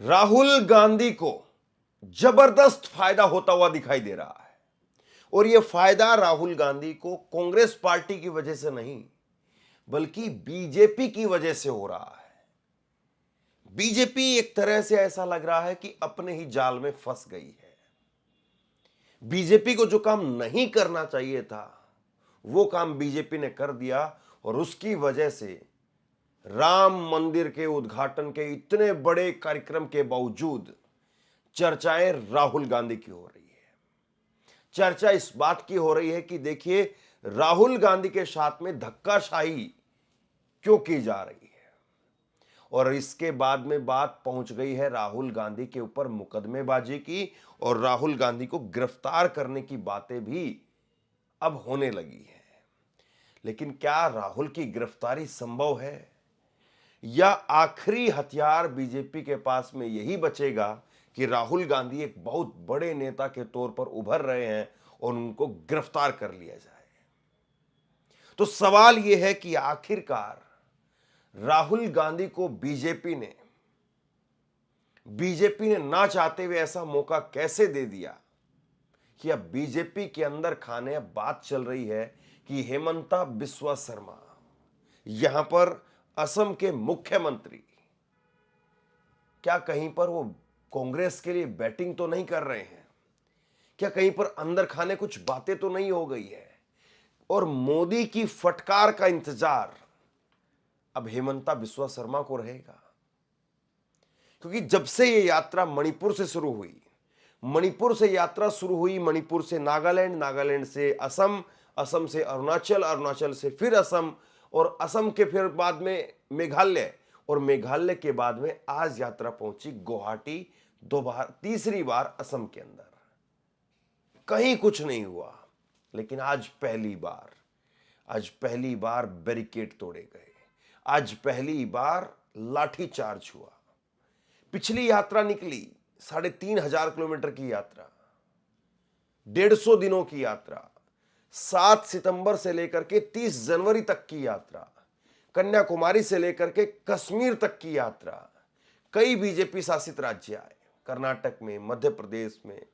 राहुल गांधी को जबरदस्त फायदा होता हुआ दिखाई दे रहा है और यह फायदा राहुल गांधी को कांग्रेस पार्टी की वजह से नहीं बल्कि बीजेपी की वजह से हो रहा है। बीजेपी एक तरह से ऐसा लग रहा है कि अपने ही जाल में फंस गई है। बीजेपी को जो काम नहीं करना चाहिए था वो काम बीजेपी ने कर दिया और उसकी वजह से राम मंदिर के उद्घाटन के इतने बड़े कार्यक्रम के बावजूद चर्चाएं राहुल गांधी की हो रही है। चर्चा इस बात की हो रही है कि देखिए राहुल गांधी के साथ में धक्काशाही क्यों की जा रही है और इसके बाद में बात पहुंच गई है राहुल गांधी के ऊपर मुकदमेबाजी की और राहुल गांधी को गिरफ्तार करने की बातें भी अब होने लगी है। लेकिन क्या राहुल की गिरफ्तारी संभव है या आखिरी हथियार बीजेपी के पास में यही बचेगा कि राहुल गांधी एक बहुत बड़े नेता के तौर पर उभर रहे हैं और उनको गिरफ्तार कर लिया जाए। तो सवाल यह है कि आखिरकार राहुल गांधी को बीजेपी ने ना चाहते हुए ऐसा मौका कैसे दे दिया कि अब बीजेपी के अंदर खाने अब बात चल रही है कि हेमंता बिस्वा शर्मा यहां पर असम के मुख्यमंत्री क्या कहीं पर वो कांग्रेस के लिए बैटिंग तो नहीं कर रहे हैं? क्या कहीं पर अंदर खाने कुछ बातें तो नहीं हो गई है? और मोदी की फटकार का इंतजार अब हेमंता बिस्वा शर्मा को रहेगा क्योंकि जब से ये यात्रा मणिपुर से शुरू हुई, मणिपुर से यात्रा शुरू हुई, मणिपुर से नागालैंड, नागालैंड से असम, असम से अरुणाचल, अरुणाचल से फिर असम और असम के फिर बाद में मेघालय और मेघालय के बाद में आज यात्रा पहुंची गुवाहाटी, तीसरी बार असम के अंदर। कहीं कुछ नहीं हुआ लेकिन आज पहली बार बैरिकेड तोड़े गए, आज पहली बार लाठीचार्ज हुआ। पिछली यात्रा निकली 3,500 किलोमीटर की यात्रा, 150 दिनों की यात्रा, 7 सितंबर से लेकर के 30 जनवरी तक की यात्रा, कन्याकुमारी से लेकर के कश्मीर तक की यात्रा। कई बीजेपी शासित राज्य आए, कर्नाटक में, मध्य प्रदेश में,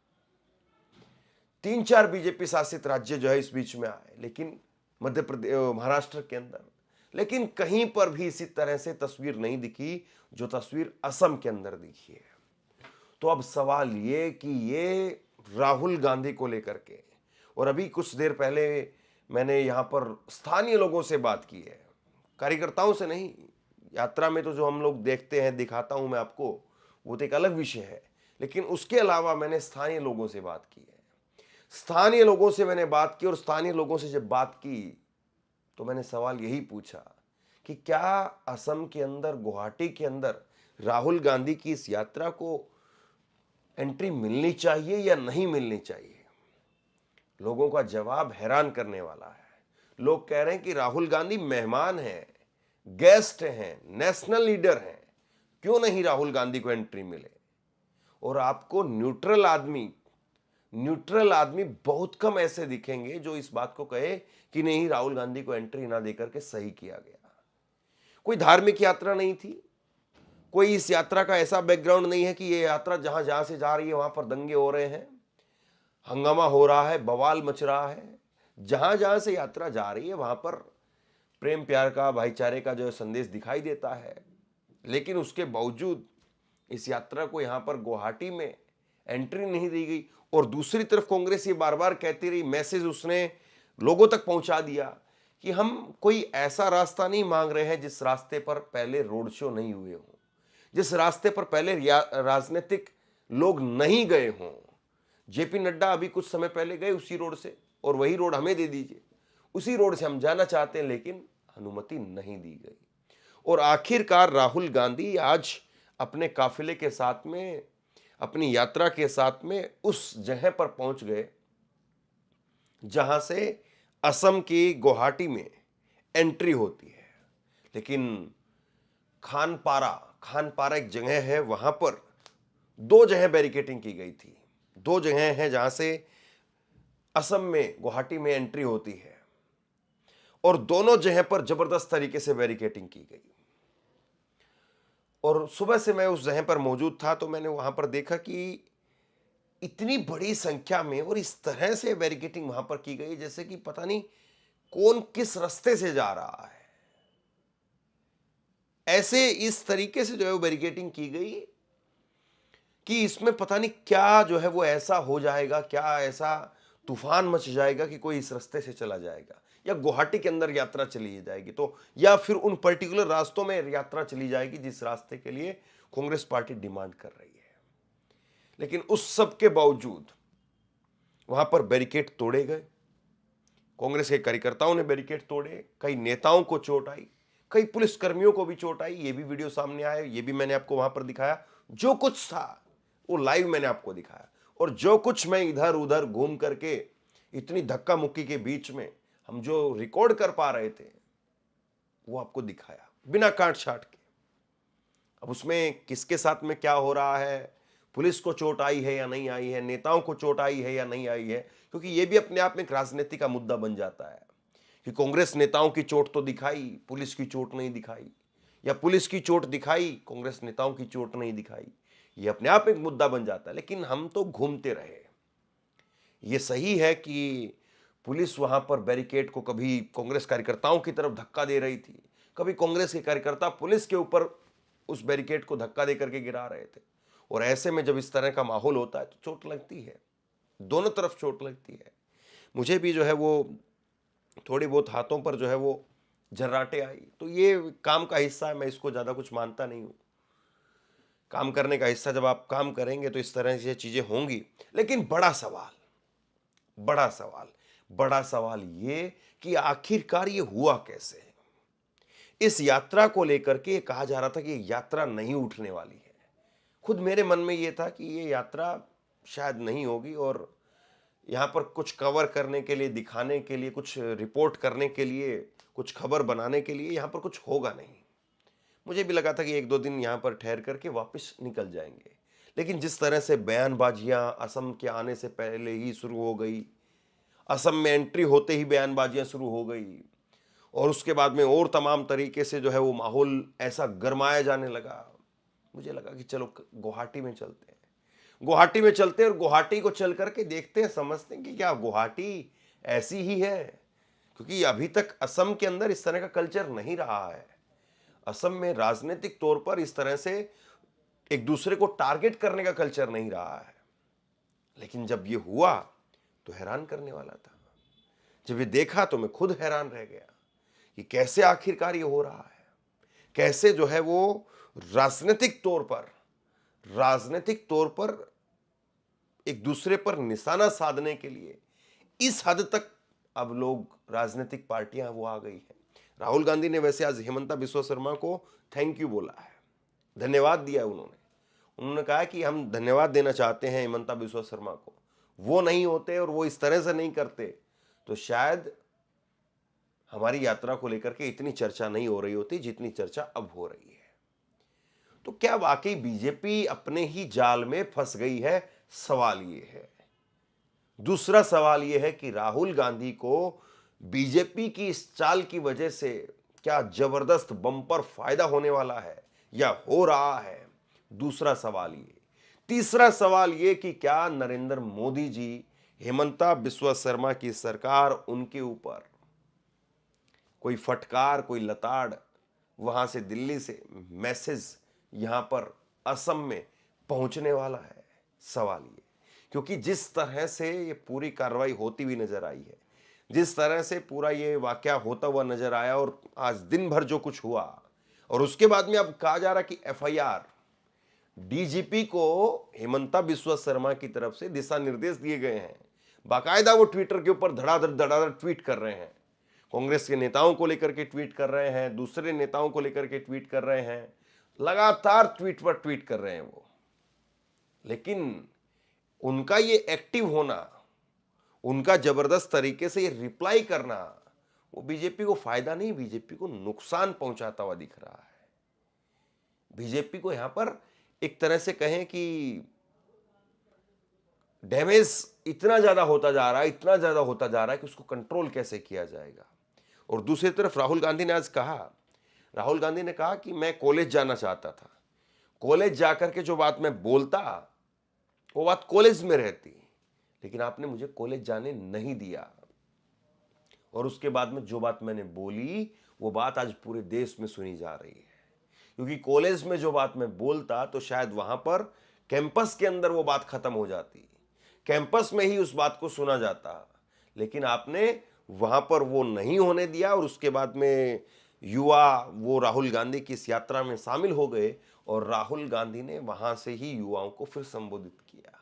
3-4 बीजेपी शासित राज्य जो है इस बीच में आए, लेकिन मध्य प्रदेश, महाराष्ट्र के अंदर, लेकिन कहीं पर भी इसी तरह से तस्वीर नहीं दिखी जो तस्वीर असम के अंदर दिखी है। तो अब सवाल ये कि ये राहुल गांधी को लेकर के, और अभी कुछ देर पहले मैंने यहां पर स्थानीय लोगों से बात की है, कार्यकर्ताओं से नहीं। यात्रा में तो जो हम लोग देखते हैं, दिखाता हूं मैं आपको, वो तो एक अलग विषय है, लेकिन उसके अलावा मैंने स्थानीय लोगों से बात की है। स्थानीय लोगों से मैंने बात की और स्थानीय लोगों से जब बात की तो मैंने सवाल यही पूछा कि क्या असम के अंदर, गुवाहाटी के अंदर राहुल गांधी की इस यात्रा को एंट्री मिलनी चाहिए या नहीं मिलनी चाहिए? लोगों का जवाब हैरान करने वाला है। लोग कह रहे हैं कि राहुल गांधी मेहमान हैं, गेस्ट हैं, नेशनल लीडर हैं, क्यों नहीं राहुल गांधी को एंट्री मिले? और आपको न्यूट्रल आदमी बहुत कम ऐसे दिखेंगे जो इस बात को कहे कि नहीं, राहुल गांधी को एंट्री ना देकर के सही किया गया। कोई धार्मिक यात्रा नहीं थी, कोई इस यात्रा का ऐसा बैकग्राउंड नहीं है कि ये यात्रा जहां जहां से जा रही है वहां पर दंगे हो रहे हैं, हंगामा हो रहा है, बवाल मच रहा है। जहां जहां से यात्रा जा रही है वहां पर प्रेम प्यार का, भाईचारे का जो संदेश दिखाई देता है, लेकिन उसके बावजूद इस यात्रा को यहां पर गुवाहाटी में एंट्री नहीं दी गई। और दूसरी तरफ कांग्रेस ये बार बार कहती रही, मैसेज उसने लोगों तक पहुंचा दिया कि हम कोई ऐसा रास्ता नहीं मांग रहे हैं जिस रास्ते पर पहले रोड शो नहीं हुए हों, जिस रास्ते पर पहले राजनीतिक लोग नहीं गए हों। जेपी नड्डा अभी कुछ समय पहले गए उसी रोड से, और वही रोड हमें दे दीजिए, उसी रोड से हम जाना चाहते हैं, लेकिन अनुमति नहीं दी गई। और आखिरकार राहुल गांधी आज अपने काफिले के साथ में, अपनी यात्रा के साथ में उस जगह पर पहुंच गए जहां से असम की गुवाहाटी में एंट्री होती है। लेकिन खानपारा एक जगह है, वहां पर 2 जगह बैरिकेटिंग की गई थी। 2 जगह हैं जहां से असम में, गुवाहाटी में एंट्री होती है, और दोनों जगह पर जबरदस्त तरीके से बैरिकेटिंग की गई। और सुबह से मैं उस जगह पर मौजूद था, तो मैंने वहां पर देखा कि इतनी बड़ी संख्या में और इस तरह से बैरिकेडिंग वहां पर की गई जैसे कि पता नहीं कौन किस रास्ते से जा रहा है। ऐसे इस तरीके से जो है वो बैरिकेडिंग की गई कि इसमें पता नहीं क्या जो है वो ऐसा हो जाएगा, क्या ऐसा तूफान मच जाएगा कि कोई इस रास्ते से चला जाएगा या गुवाहाटी के अंदर यात्रा चली जाएगी, तो या फिर उन पर्टिकुलर रास्तों में यात्रा चली जाएगी जिस रास्ते के लिए कांग्रेस पार्टी डिमांड कर रही है। लेकिन उस सब के बावजूद वहां पर बैरिकेड तोड़े गए, कांग्रेस के कार्यकर्ताओं ने बैरिकेड तोड़े, कई नेताओं को चोट आई, कई पुलिसकर्मियों को भी चोट आई। ये भी वीडियो सामने आया, ये भी मैंने आपको वहां पर दिखाया। जो कुछ था वो लाइव मैंने आपको दिखाया, और जो कुछ मैं इधर उधर घूम करके इतनी धक्का मुक्की के बीच में हम जो रिकॉर्ड कर पा रहे थे वो आपको दिखाया बिना काट छाट के। अब उसमें किसके साथ में क्या हो रहा है, पुलिस को चोट आई है या नहीं आई है, नेताओं को चोट आई है या नहीं आई है, क्योंकि यह भी अपने आप में एक राजनीति का मुद्दा बन जाता है कि कांग्रेस नेताओं की चोट तो दिखाई, पुलिस की चोट नहीं दिखाई, या पुलिस की चोट दिखाई, कांग्रेस नेताओं की चोट नहीं दिखाई। यह अपने आप में एक मुद्दा बन जाता है। लेकिन हम तो घूमते रहे। यह सही है कि पुलिस वहां पर बैरिकेड को कभी कांग्रेस कार्यकर्ताओं की तरफ धक्का दे रही थी, कभी कांग्रेस के कार्यकर्ता पुलिस के ऊपर उस बैरिकेड को धक्का दे करके गिरा रहे थे। और ऐसे में जब इस तरह का माहौल होता है तो चोट लगती है, दोनों तरफ चोट लगती है। मुझे भी जो है वो थोड़ी बहुत हाथों पर जो है वो झर्राटे आई, तो ये काम का हिस्सा है, मैं इसको ज्यादा कुछ मानता नहीं हूं। काम करने का हिस्सा, जब आप काम करेंगे तो इस तरह से चीजें होंगी। लेकिन बड़ा सवाल ये कि आखिरकार ये हुआ कैसे। इस यात्रा को लेकर के कहा जा रहा था कि ये यात्रा नहीं उठने वाली है। खुद मेरे मन में ये था कि ये यात्रा शायद नहीं होगी, और यहाँ पर कुछ कवर करने के लिए, दिखाने के लिए, कुछ रिपोर्ट करने के लिए, कुछ खबर बनाने के लिए यहाँ पर कुछ होगा नहीं। मुझे भी लगा था कि एक दो दिन यहाँ पर ठहर करके वापस निकल जाएंगे। लेकिन जिस तरह से बयानबाजियां असम के आने से पहले ही शुरू हो गई, असम में एंट्री होते ही बयानबाजियां शुरू हो गई, और उसके बाद में और तमाम तरीके से जो है वो माहौल ऐसा गरमाया जाने लगा, मुझे लगा कि चलो गुवाहाटी में चलते हैं। और गुवाहाटी को चल करके देखते हैं, समझते हैं कि क्या गुवाहाटी ऐसी ही है। क्योंकि अभी तक असम के अंदर इस तरह का कल्चर नहीं रहा है। असम में राजनीतिक तौर पर इस तरह से एक दूसरे को टारगेट करने का कल्चर नहीं रहा है। लेकिन जब ये हुआ तो हैरान करने वाला था। जब ये देखा तो मैं खुद हैरान रह गया कि कैसे आखिरकार ये हो रहा है, कैसे जो है वो राजनीतिक तौर पर एक दूसरे पर निशाना साधने के लिए इस हद तक अब लोग, राजनीतिक पार्टियां वो आ गई है। राहुल गांधी ने वैसे आज हेमंता बिस्वा शर्मा को थैंक यू बोला है, धन्यवाद दिया है उन्होंने कहा कि हम धन्यवाद देना चाहते हैं हेमंता बिस्वा शर्मा को। वो नहीं होते और वो इस तरह से नहीं करते तो शायद हमारी यात्रा को लेकर के इतनी चर्चा नहीं हो रही होती जितनी चर्चा अब हो रही है। तो क्या वाकई बीजेपी अपने ही जाल में फंस गई है? सवाल ये है। दूसरा सवाल यह है कि राहुल गांधी को बीजेपी की इस चाल की वजह से क्या जबरदस्त बम्पर फायदा होने वाला है या हो रहा है? दूसरा सवाल ये। तीसरा सवाल ये कि क्या नरेंद्र मोदी जी, हेमंता बिस्वा शर्मा की सरकार, उनके ऊपर कोई फटकार, कोई लताड़ वहां से दिल्ली से मैसेज यहां पर असम में पहुंचने वाला है? सवाल ये। क्योंकि जिस तरह से ये पूरी कार्रवाई होती हुई नजर आई है, जिस तरह से पूरा ये वाकया होता हुआ नजर आया, और आज दिन भर जो कुछ हुआ, और उसके बाद में अब कहा जा रहा कि एफआईआर, डीजीपी को हेमंता बिस्वा शर्मा की तरफ से दिशा निर्देश दिए गए हैं। बाकायदा वो ट्विटर के ऊपर धड़ाधड़ ट्वीट कर रहे हैं, कांग्रेस के नेताओं को लेकर के ट्वीट कर रहे हैं, दूसरे नेताओं को लेकर के ट्वीट कर रहे हैं, लगातार ट्वीट पर ट्वीट कर रहे हैं वो। लेकिन उनका ये एक्टिव होना, उनका जबरदस्त तरीके से ये रिप्लाई करना, वो बीजेपी को फायदा नहीं, बीजेपी को नुकसान पहुंचाता हुआ दिख रहा है। बीजेपी को यहां पर एक तरह से कहें कि डैमेज इतना ज्यादा होता जा रहा है कि उसको कंट्रोल कैसे किया जाएगा। और दूसरी तरफ राहुल गांधी ने कहा कि मैं कॉलेज जाना चाहता था, कॉलेज जाकर के जो बात मैं बोलता वो बात कॉलेज में रहती, लेकिन आपने मुझे कॉलेज जाने नहीं दिया। और उसके बाद में जो बात मैंने बोली वो बात आज पूरे देश में सुनी जा रही है, क्योंकि कॉलेज में जो बात मैं बोलता तो शायद वहां पर कैंपस के अंदर वो बात खत्म हो जाती, कैंपस में ही उस बात को सुना जाता, लेकिन आपने वहां पर वो नहीं होने दिया। और उसके बाद में युवा वो राहुल गांधी की इस यात्रा में शामिल हो गए और राहुल गांधी ने वहां से ही युवाओं को फिर संबोधित किया।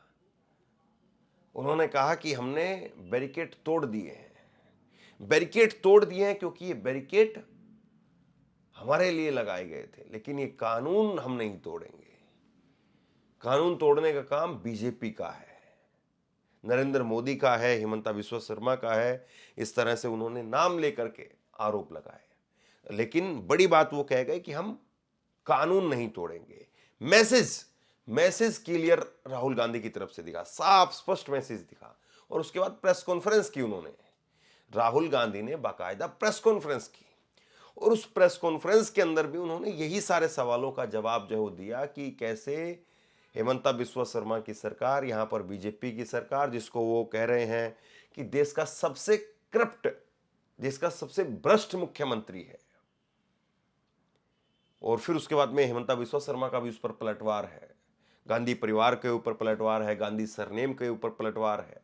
उन्होंने कहा कि हमने बैरिकेड तोड़ दिए हैं, बैरिकेड तोड़ दिए हैं क्योंकि ये बैरिकेड हमारे लिए लगाए गए थे, लेकिन ये कानून हम नहीं तोड़ेंगे। कानून तोड़ने का काम बीजेपी का है, नरेंद्र मोदी का है, हिमंता बिस्वा शर्मा का है। इस तरह से उन्होंने नाम लेकर के आरोप लगाए, लेकिन बड़ी बात वो कह गए कि हम कानून नहीं तोड़ेंगे। मैसेज क्लियर राहुल गांधी की तरफ से दिखा, साफ स्पष्ट मैसेज दिखा। और उसके बाद प्रेस कॉन्फ्रेंस की उन्होंने, राहुल गांधी ने बाकायदा प्रेस कॉन्फ्रेंस की, और उस प्रेस कॉन्फ्रेंस के अंदर भी उन्होंने यही सारे सवालों का जवाब जो दिया कि कैसे हिमंता बिस्वा शर्मा की सरकार, यहां पर बीजेपी की सरकार, जिसको वो कह रहे हैं कि देश का सबसे करप्ट, देश का सबसे भ्रष्ट मुख्यमंत्री है। और फिर उसके बाद में हिमंता बिस्वा शर्मा का भी उस पर पलटवार है, गांधी परिवार के ऊपर पलटवार है, गांधी सरनेम के ऊपर पलटवार है।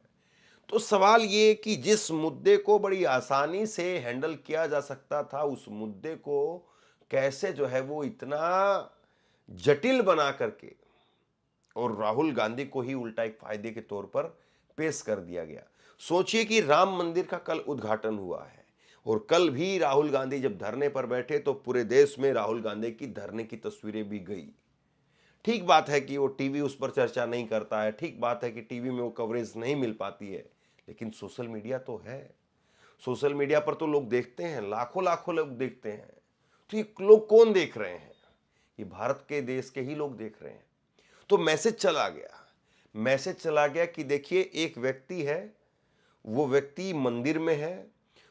तो सवाल ये कि जिस मुद्दे को बड़ी आसानी से हैंडल किया जा सकता था, उस मुद्दे को कैसे जो है वो इतना जटिल बना करके और राहुल गांधी को ही उल्टा एक फायदे के तौर पर पेश कर दिया गया। सोचिए कि राम मंदिर का कल उद्घाटन हुआ है, और कल भी राहुल गांधी जब धरने पर बैठे तो पूरे देश में राहुल गांधी की धरने की तस्वीरें भी गई। ठीक बात है कि वो टीवी उस पर चर्चा नहीं करता है, ठीक बात है कि टीवी में वो कवरेज नहीं मिल पाती है, लेकिन सोशल मीडिया तो है। सोशल मीडिया पर तो लोग देखते हैं, लाखों लाखों लोग देखते हैं। तो ये लोग कौन देख रहे हैं? ये भारत के देश के ही लोग देख रहे हैं। तो मैसेज चला गया कि देखिए, एक व्यक्ति है, वो व्यक्ति मंदिर में है,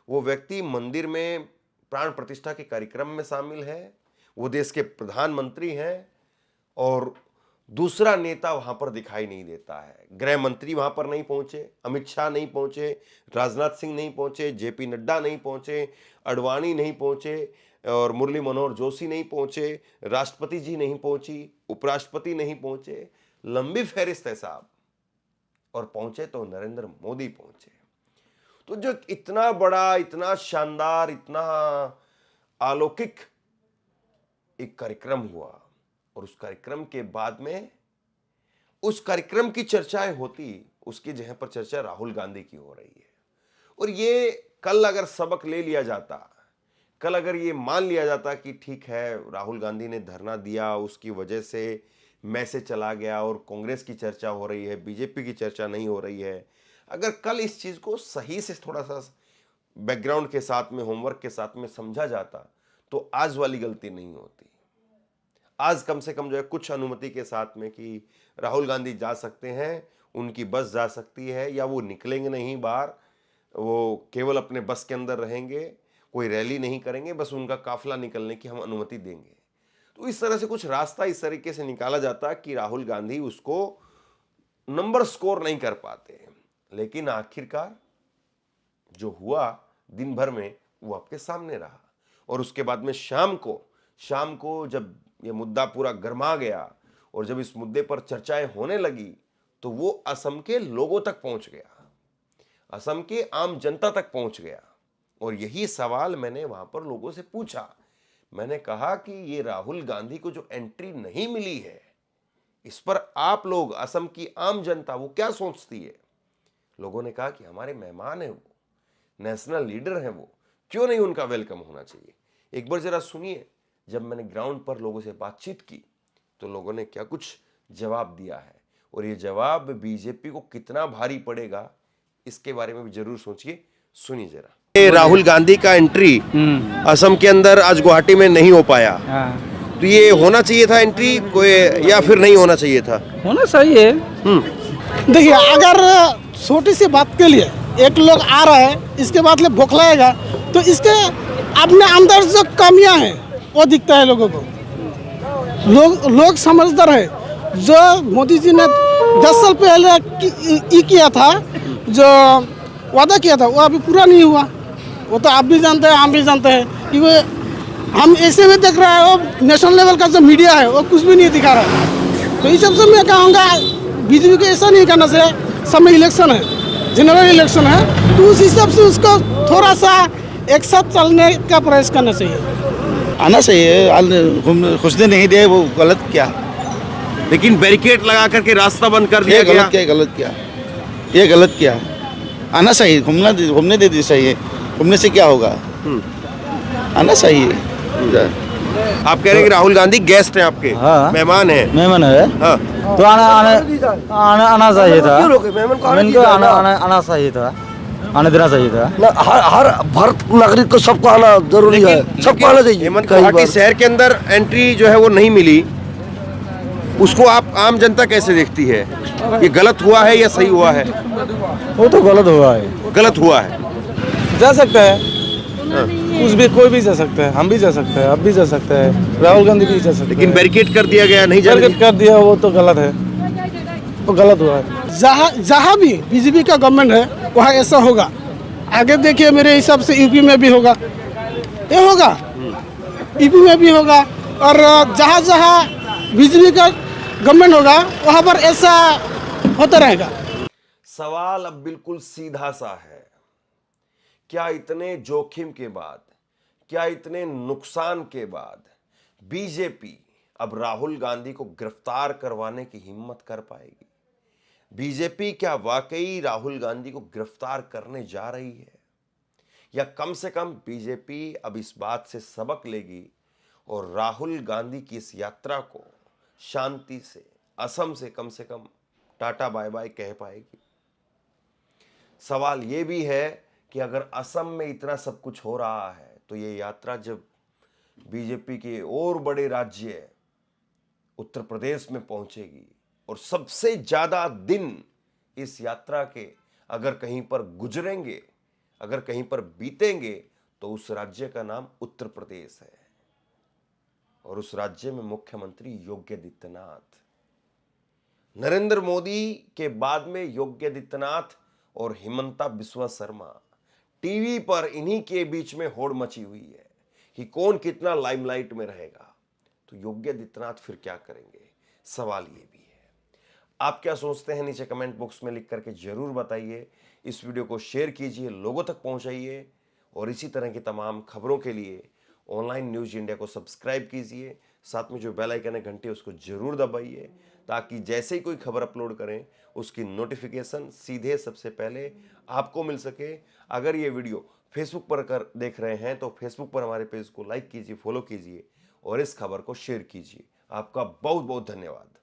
वो व्यक्ति मंदिर में प्राण प्रतिष्ठा के कार्यक्रम में शामिल है, वो देश के प्रधानमंत्री हैं, और दूसरा नेता वहां पर दिखाई नहीं देता है। गृह मंत्री वहां पर नहीं पहुंचे, अमित शाह नहीं पहुंचे, राजनाथ सिंह नहीं पहुंचे, जेपी नड्डा नहीं पहुंचे, अडवाणी नहीं पहुंचे, और मुरली मनोहर जोशी नहीं पहुंचे, राष्ट्रपति जी नहीं पहुंची, उपराष्ट्रपति नहीं पहुंचे, लंबी फहरिस्त है साहब। और पहुंचे तो नरेंद्र मोदी पहुंचे। तो जो इतना बड़ा, इतना शानदार, इतना अलौकिक एक कार्यक्रम हुआ, और उस कार्यक्रम के बाद में उस कार्यक्रम की चर्चाएं होती, उसकी जगह पर चर्चा राहुल गांधी की हो रही है। और ये कल अगर सबक ले लिया जाता, कल अगर ये मान लिया जाता कि ठीक है, राहुल गांधी ने धरना दिया, उसकी वजह से मैसेज चला गया और कांग्रेस की चर्चा हो रही है, बीजेपी की चर्चा नहीं हो रही है, अगर कल इस चीज को सही से थोड़ा सा बैकग्राउंड के साथ में, होमवर्क के साथ में समझा जाता, तो आज वाली गलती नहीं होती। आज कम से कम जो है कुछ अनुमति के साथ में कि राहुल गांधी जा सकते हैं, उनकी बस जा सकती है, या वो निकलेंगे नहीं बाहर, वो केवल अपने बस के अंदर रहेंगे, कोई रैली नहीं करेंगे, बस उनका काफिला निकलने की हम अनुमति देंगे। तो इस तरह से कुछ रास्ता इस तरीके से निकाला जाता कि राहुल गांधी उसको नंबर स्कोर नहीं कर पाते। लेकिन आखिरकार जो हुआ दिन भर में वो आपके सामने रहा। और उसके बाद में शाम को जब ये मुद्दा पूरा गर्मा गया और जब इस मुद्दे पर चर्चाएं होने लगी, तो वो असम के लोगों तक पहुंच गया, असम के आम जनता तक पहुंच गया। और यही सवाल मैंने वहां पर लोगों से पूछा। मैंने कहा कि ये राहुल गांधी को जो एंट्री नहीं मिली है, इस पर आप लोग, असम की आम जनता, वो क्या सोचती है? लोगों ने कहा कि हमारे मेहमान हैं, वो नेशनल लीडर हैं, वो क्यों नहीं उनका वेलकम होना चाहिए? एक बार जरा सुनिए, जब मैंने ग्राउंड पर लोगों से बातचीत की तो लोगों ने क्या कुछ जवाब दिया है, और ये जवाब बीजेपी को कितना भारी पड़ेगा, इसके बारे में भी जरूर सोचिए। सुनिए जरा। राहुल गांधी का एंट्री असम के अंदर आज गुवाहाटी में नहीं हो पाया, तो ये होना चाहिए था एंट्री कोई, या फिर नहीं होना चाहिए था? होना चाहिए। देखिए, अगर छोटी सी बात के लिए एक लोग आ रहा है, इसके बाद बौखलाएगा, तो इसके अपने अंदर जो कमियां हैं वो दिखता है लोगों को। लोग समझदार है। जो मोदी जी ने 10 साल पहले किया था, जो वादा किया था, वो अभी पूरा नहीं हुआ। वो तो आप भी जानते हैं, हम भी जानते हैं कि वो हम ऐसे भी देख रहे हैं। वो नेशनल लेवल का जो मीडिया है वो कुछ भी नहीं दिखा रहा है। तो इस सबसे मैं कहूँगा बीजेपी को ऐसा नहीं करना चाहिए। समय इलेक्शन है, जनरल इलेक्शन है, तो उस हिसाब से उसको थोड़ा सा एक साथ चलने का प्रयास करना चाहिए। आना चाहिए। घुसने नहीं दे, वो गलत क्या? लेकिन बैरिकेड लगा करके रास्ता बंद कर दिया ये गया। गलत क्या? गलत क्या? ये गलत क्या? आना चाहिए, घूमने दे दी चाहिए। घूमने से क्या होगा? आना चाहिए। आप कह रहे हैं कि राहुल गांधी गेस्ट हैं आपके, हाँ। मेहमान हैं। मेहमान है हाँ। तो आना चाहिए था। मेहमान को आना चाहिए था, आने देना चाहिए था। हर भारत नागरिक को सबको आना जरूरी है, सबको आना चाहिए। हेमंत कई गुवाहाटी बार शहर के अंदर एंट्री जो है वो नहीं मिली, उसको आप आम जनता कैसे देखती है? ये गलत हुआ है या सही हुआ है? वो तो गलत हुआ है। गलत हुआ है। जा सकता है, कुछ भी, कोई भी जा सकता है, हम भी जा सकते हैं, आप भी जा सकते हैं, राहुल गांधी भी जा सकते हैं। लेकिन बैरिकेड कर दिया गया, नहीं जाने टारगेट कर दिया, वो तो गलत है, वो गलत हुआ है। जहाँ भी बीजेपी का गवर्नमेंट है वहाँ ऐसा होगा। आगे देखिए, मेरे हिसाब से यूपी में भी होगा, ये होगा, यूपी में भी होगा। और जहाँ जहाँ बीजेपी का गवर्नमेंट होगा वहाँ पर ऐसा होता रहेगा। सवाल अब बिल्कुल सीधा सा है, क्या इतने जोखिम के बाद, क्या इतने नुकसान के बाद बीजेपी अब राहुल गांधी को गिरफ्तार करवाने की हिम्मत कर पाएगी? बीजेपी क्या वाकई राहुल गांधी को गिरफ्तार करने जा रही है, या कम से कम बीजेपी अब इस बात से सबक लेगी और राहुल गांधी की इस यात्रा को शांति से, असम से कम टाटा बाय बाय कह पाएगी? सवाल यह भी है कि अगर असम में इतना सब कुछ हो रहा है तो ये यात्रा जब बीजेपी के और बड़े राज्य उत्तर प्रदेश में पहुंचेगी, और सबसे ज्यादा दिन इस यात्रा के अगर कहीं पर गुजरेंगे, अगर कहीं पर बीतेंगे, तो उस राज्य का नाम उत्तर प्रदेश है। और उस राज्य में मुख्यमंत्री योगी आदित्यनाथ। नरेंद्र मोदी के बाद में योगी आदित्यनाथ और हिमंता बिस्वा शर्मा। टीवी पर इन्हीं के बीच में होड़ मची हुई है कि कौन कितना लाइमलाइट में रहेगा। तो योगी आदित्यनाथ फिर क्या करेंगे? सवाल ये भी है। आप क्या सोचते हैं? नीचे कमेंट बॉक्स में लिख करके जरूर बताइए। इस वीडियो को शेयर कीजिए, लोगों तक पहुंचाइए, और इसी तरह की तमाम खबरों के लिए ऑनलाइन न्यूज इंडिया को सब्सक्राइब कीजिए। साथ में जो बेल आइकन है घंटे, उसको जरूर दबाइए, ताकि जैसे ही कोई खबर अपलोड करें उसकी नोटिफिकेशन सीधे सबसे पहले आपको मिल सके। अगर ये वीडियो फेसबुक पर देख रहे हैं तो फेसबुक पर हमारे पेज को लाइक कीजिए, फॉलो कीजिए और इस खबर को शेयर कीजिए। आपका बहुत बहुत धन्यवाद।